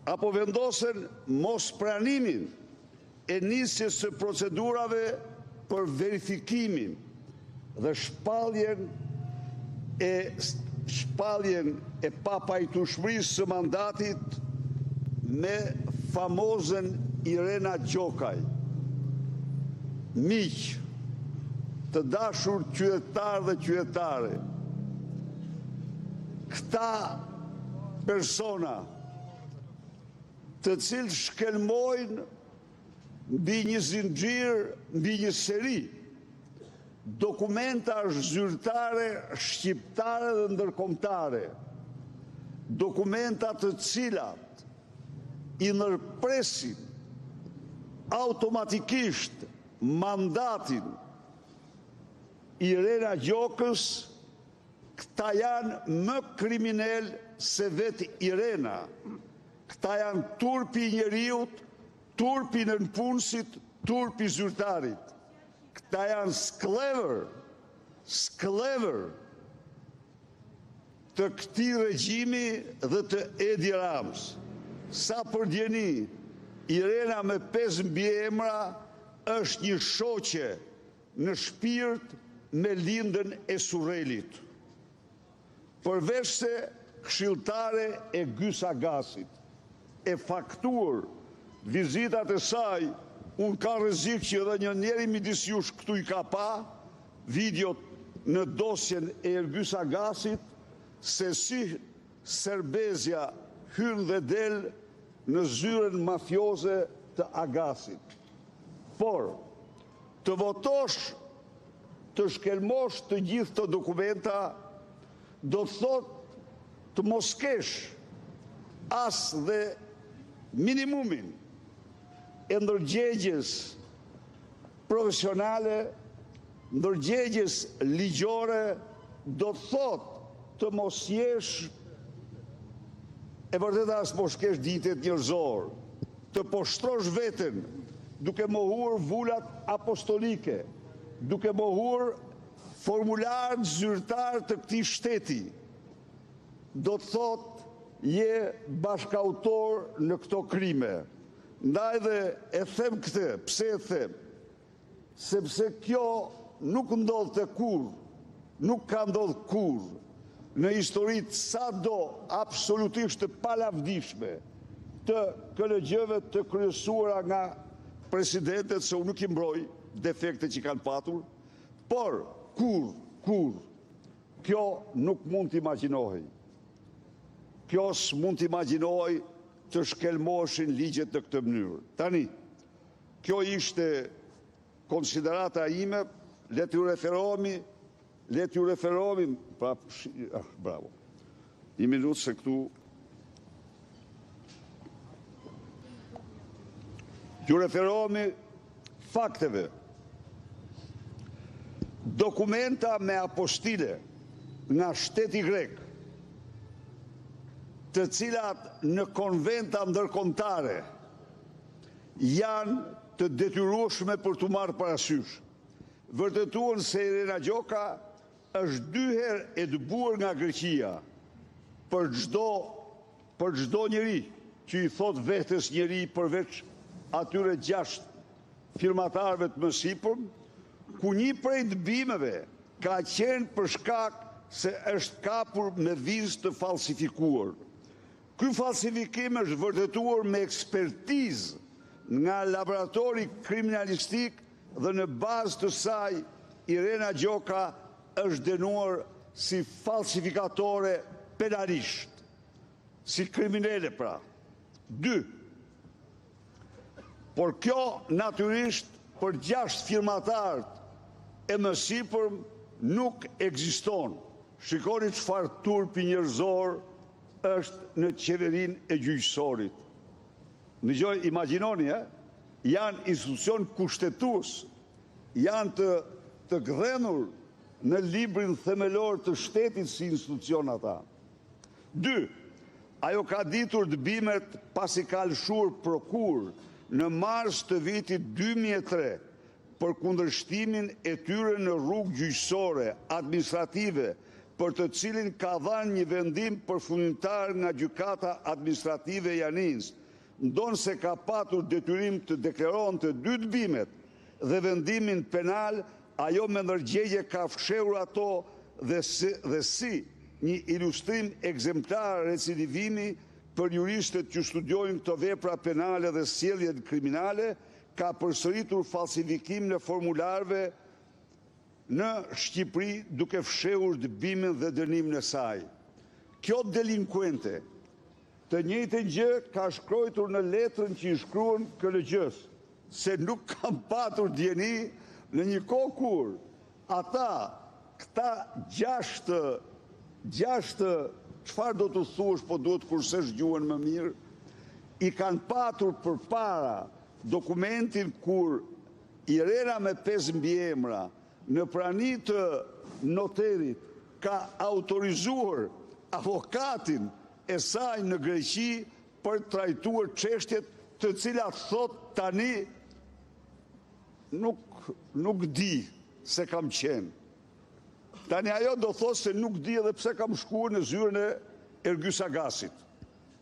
apo vendosen mos pranimin e nisjes së procedurave për verifikimin dhe shpalljen e papajtueshmërisë së mandatit me famozen Irena Gjokaj. Miq, të dashur qytetar dhe qytetare, këta persona të cilë shkelmojnë mbi një zinxhir, mbi një seri dokumenta zyrtare, shqiptare dhe ndërkombëtare, dokumenta të cilat i nërpresin automatikisht mandatin Irena Gjokës, këta janë më kriminal se vetë Irena. Këta janë turpi njeriut, turpi nënpunësit, turpi zyrtarit. Këta janë sklever të këtij regjimi dhe të Edi Ramës. Sa për djeni, Irena me 5 mbiemra është një shoqe në shpirt me lindën e Surrelit. Përveç se këshilltare e Gysagasit, e faktuar vizitat e saj, unë ka rrezik që edhe një njeri midis jush këtu i ka pa videot në dosjen e Gysagasit, se si Serbezja hyn dhe del në zyren mafioze të Agasit. Por, të votosh, të shkelmosh të gjithë të dokumenta, do të thot të mos kesh as dhe minimumin e ndërgjegjes profesionale, ndërgjegjes ligjore, do të thot të mos jesh e vërtet as mos kesh ditet njerëzor, të poshtrosh veten duke mohur vullat apostolike, duke mohur formular zyrtar të këtij shteti, do të thot je bashkautor në këto krime. Ndaj dhe e them këtë, pse e them? Sepse kjo nuk ndodhte kurrë, nuk ka ndodhur kurrë në historitë sado absolutisht të palavdishme të KLG-ve të kryesuara nga presidentet, se unë nuk i mbroj defekte që kanë patur, por kur, kjo nuk mund të imagjinohej. Kjo s'mund të imagjinohej të shkelmoshin ligjet në këtë mënyrë. Tani, kjo ishte konsiderata ime, le t'ju referohemi, bravo, një minutë se këtu, ju referohemi fakteve. Dokumenta me apostile nga shteti grek, të cilat në konventa ndërkombëtare janë të detyrueshme për t'u marrë parasysh, vërtetuan se Irena Gjoka është 2 herë e dëbuar nga Greqia për çdo njeri që i thot vetes njeri përveç atyre 6 firmatarëve të mësipëm, ku një prej dëbimeve ka qenë për shkak se është kapur me vizë të falsifikuar. Ky falsifikim është vërtetuar me ekspertizë nga laboratori kriminalistik dhe në bazë të saj Irena Gjoka është dënuar si falsifikatore penalisht, si kriminale pra. 2. Por kjo natyrisht për 6 firmatarët e mësipër nuk ekziston. Shikoni çfarë turpi njerëzor është në qeverinë e gjyqësorit. Në imagjinoni, janë institucion kushtetues, janë të gdhenur në librin themelor të shtetit si institucion ata. 2. Ajo ka ditur dëbimet pasi ka lëshuar prokur në mars të vitit 2003 për kundërshtimin e tyre në rrugë gjyqësore, administrative, për të cilin ka dhënë një vendim përfundimtar nga gjykata administrative e Janinës, ndonë se ka patur detyrim të deklaronte 2 dëbimet dhe vendimin penal, ajo me ndërgjegje ka fshehur ato dhe si një ilustrim ekzemplar recidivimi për juristët që studiojnë këto vepra penale dhe sjelljet kriminale, ka përsëritur falsifikim në formularëve në Shqipëri duke fshehur dëbimin dhe dënimin e saj. Kjo delinkuente të njëjtën gjë ka shkruar në letrën që i shkruan KLG-s, se nuk kam patur dieni në një kohë kur këta gjashtë, çfarë do të thuash, po duhet kursesh gjuhën më mirë, i kanë patur përpara dokumentin kur Irena me 5 mbiemra në prani të noterit ka autorizuar avokatin e saj në Greqi për trajtuar çështjet të cilat thot tani nuk di se kam qenë. Tani ajo do thosë se nuk di edhe pse kam shkuar në zyrën e Ergys Agasit.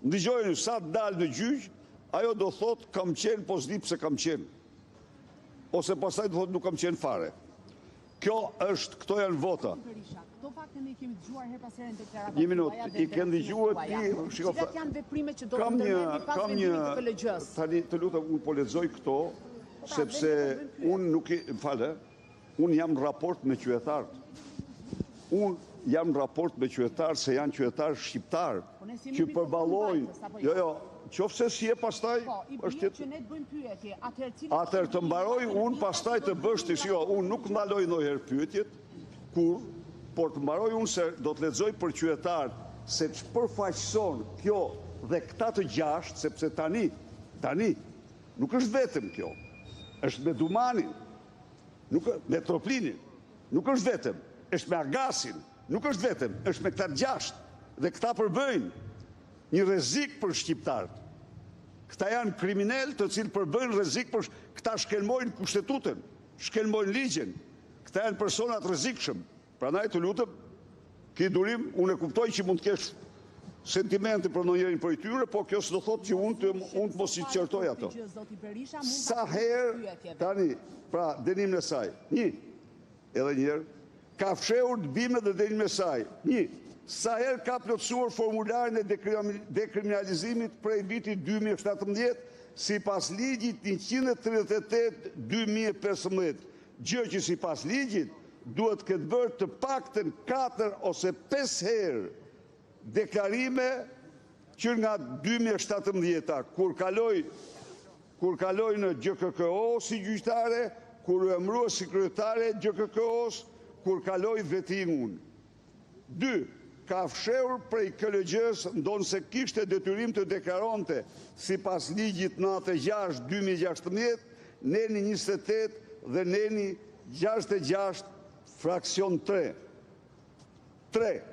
Ndëgjojeni sa të dalë në gjyq, ajo do thotë kam qenë, po s'di pse kam qenë. Ose pastaj do thotë nuk kam qenë fare. Këto janë vota. Këto fakte ne kemi dëgjuar her pas here në deklaratat. Një minutë, i kanë dëgjuar ti, cilat janë veprimet që do të ndërmerrni pas vendimit të KLG-s? Tani të lutem, unë po lexoj këto sepse unë nuk unë jam në raport me qytetarët. Unë jam në raport me qytetarë se janë qytetarë shqiptarë që përballojnë. Qofse si e pastaj është që ne të bëjmë pyetje, atëherë të mbaroj unë pastaj të bësh ti, unë nuk ndaloj ndonjëherë pyetjet, por të mbaroj unë se do të lexoj për qytetarët se ç'përfaqëson kjo dhe këta të gjashtë, sepse tani nuk është vetëm kjo. Është me Dumanin, me Troplinin, nuk është vetëm, është me Agasin, nuk është vetëm, është me këta gjashtë dhe këta përbëjnë një rrezik për shqiptarët. Këta janë kriminal të cilë përbëjnë rrezik për këta shkelmojnë kushtetutën, shkelmojnë ligjen. Këta janë personat rrezikshëm. Prandaj të lutem, ki durim, unë e kuptoj që mund të kesh sentimente për ndonjërin prej tyre, po kjo s'do thotë që unë të mos i qartoj ato. Sa herë tani, pra dënimin e saj. Edhe një herë, ka fshehur dëbimet dhe dënimin e saj. Sa herë ka plotësuar formularin e dekriminalizimit prej vitit 2017 sipas ligjit 138/2015, gjë që sipas ligjit duhet këtë bërë të paktën 4 ose 5 herë deklarime që nga 2017 kur kaloi në GKKO si gjyqtare, kur u emërua si kryetare GKKO-s, kur kaloi vettingun. 2. Ka fshehur prej KLG-s ndonë se kishte detyrim të deklaronte sipas ligjit 96/2016, neni 28 dhe neni 66 fraksion 3. 3.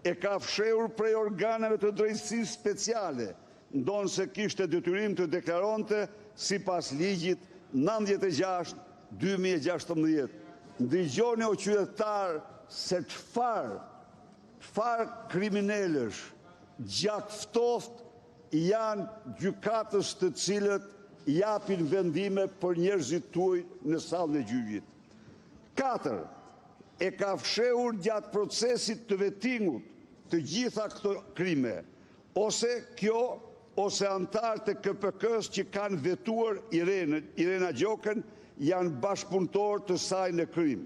E ka fshehur prej organeve të drejtësisë speciale, ndonë se kishte detyrim të deklaronte sipas ligjit 96/2016. Ndëgjoni o qytetar se çfarë kriminalësh gjakftoft janë gjykatës të cilët japin vendime për njerëzit tuaj në sallën e gjyqit. 4. E ka fshehur gjatë procesit të vettingut të gjitha këto krime, ose kjo, ose antarët e KPK-s që kanë vetuar Irena Gjokën janë bashkëpunëtor të saj në krim.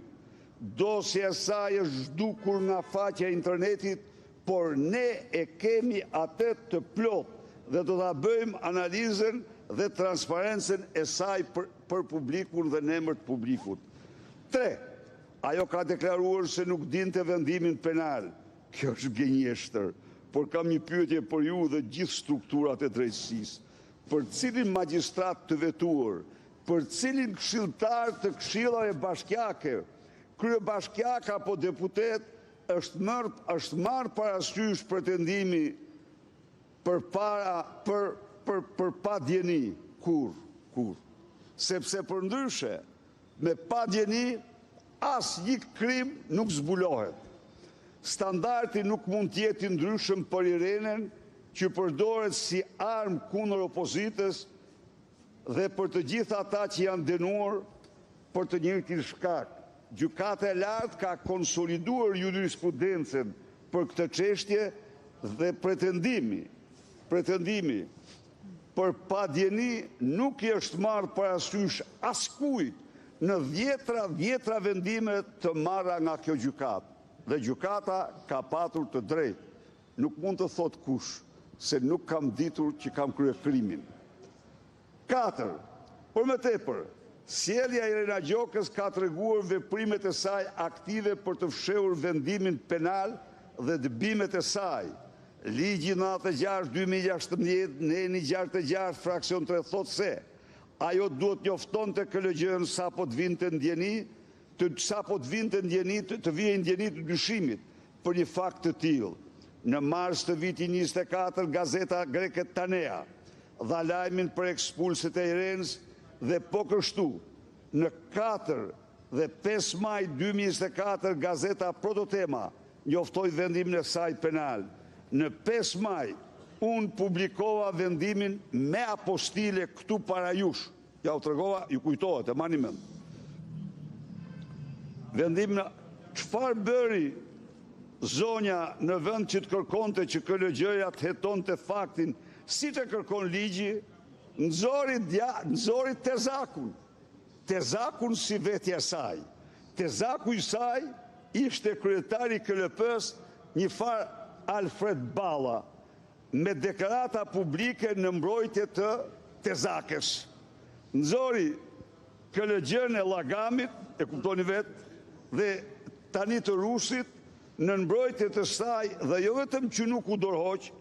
Dosja e saj është zhdukur nga faqja e internetit, por ne e kemi atë të plot dhe do ta bëjmë analizën dhe transparencën e saj për publikun dhe në emër të publikut. 3. Ajo ka deklaruar se nuk dinte vendimin penal. Kjo është gënjeshtër, por kam një pyetje për ju dhe gjithë strukturat e drejtësisë. Për cilin magjistrat të vetuar, për cilin këshilltar të këshillave bashkiake, kryebashkiak apo deputet është marrë parasysh pretendimi për padjeni. Kur? Sepse përndryshe, me padjeni, asnjë krim nuk zbulohet. Standardi nuk mund të jetë i ndryshëm për Irenën, që përdoret si armë kundër opozitës dhe për të gjitha ata që janë dënuar për të njëjtin shkak. Gjykata e lartë ka konsoliduar jurisprudencën për këtë çështje dhe pretendimi për padjeni nuk i është marrë parasysh askujt në dhjetra vendime të marra nga kjo gjykatë. Dhe gjykata ka patur të drejtë. Nuk mund të thot kush se nuk kam ditur që kam kryer krimin. 4. Për më tepër, sjellja e Irena Gjokës ka treguar veprimet e saj aktive për të fshehur vendimin penal dhe dëbimet e saj. Ligji 96/2016 në 66 fraksion 3 thot se ajo duhet njoftonte KLG-n sapo të vinte ndjeni të vijë ndjeni të dyshimit për një fakt të tillë. Në mars të vitit 24, gazeta greke Tanea dha lajmin për ekspulsit e Irenës dhe po kështu në 4 dhe 5 maj 2024 gazeta Prototema njoftoi vendimin e saj penal. Në 5 maj unë publikova vendimin me apostile këtu para jush. Ja u tregova, ju kujtohet, e mani mend. Vendimin çfarë bëri zonja në vend që të kërkonte që KLG-ja të hetonte faktin, siç e kërkon ligji, nxori Tezakun si vetja saj. Tezaku i saj ishte kryetari i KLP-s, një far Alfred Balla, me deklarata publike në mbrojtje të Tezakës. Nxori KLG-n e Llagamit, e kuptoni vetë, dhe tani të Rusit, në mbrojtje të saj dhe jo vetëm që nuk u dorhoq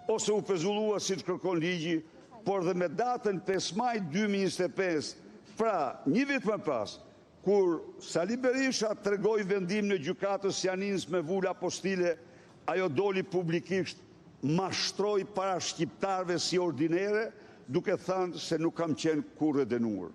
ose u pezullua si që kërkon ligji, por dhe me datën 5 maj 2025, pra një vit më pas, kur Sali Berisha tregoi vendim në gjykatës Janins me vula apostile, ajo doli publikisht mashtroi para shqiptarëve si ordinere, duke thënë se nuk kam qenë kurrë e dënuar.